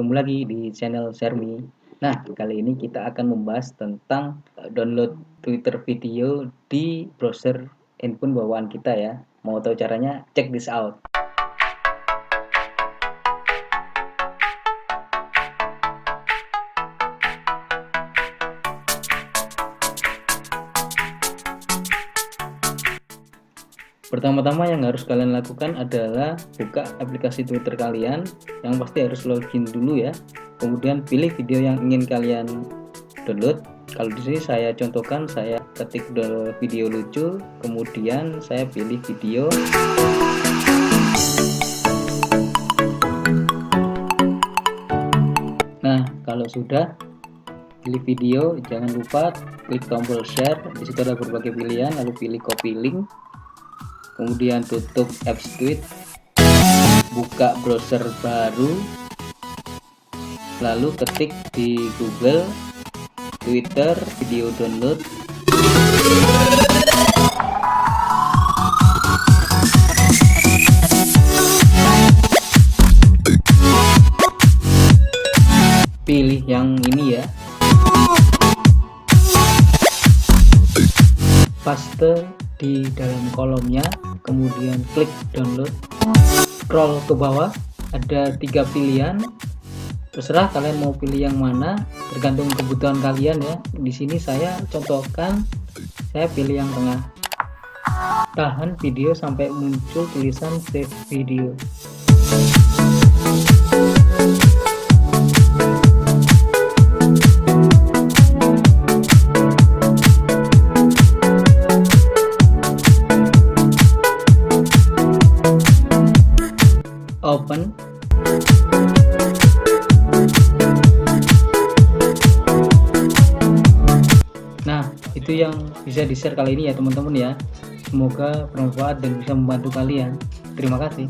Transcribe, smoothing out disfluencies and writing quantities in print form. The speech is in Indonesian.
bertemu lagi di channel Shermi. Nah, kali ini kita akan membahas tentang download Twitter video di browser handphone bawaan kita ya. Mau tahu caranya? Check this out. Pertama-tama yang harus kalian lakukan adalah buka aplikasi Twitter kalian, yang pasti harus login dulu ya. Kemudian pilih video yang ingin kalian download. Kalau di sini saya contohkan, saya ketik video lucu, kemudian saya pilih video. Nah, kalau sudah pilih video, jangan lupa klik tombol share. Di situ ada berbagai pilihan, lalu pilih copy link. Kemudian tutup apps tweet, buka browser baru, lalu ketik di Google Twitter video download. Pilih yang ini ya, paste di dalam kolomnya, kemudian klik download. Scroll ke bawah, ada 3 pilihan, terserah kalian mau pilih yang mana, tergantung kebutuhan kalian ya. Di sini saya contohkan, saya pilih yang tengah. Tahan video sampai muncul tulisan save video. Open. Nah, itu yang bisa di-share kali ini ya teman-teman ya. Semoga bermanfaat dan bisa membantu kalian. Terima kasih.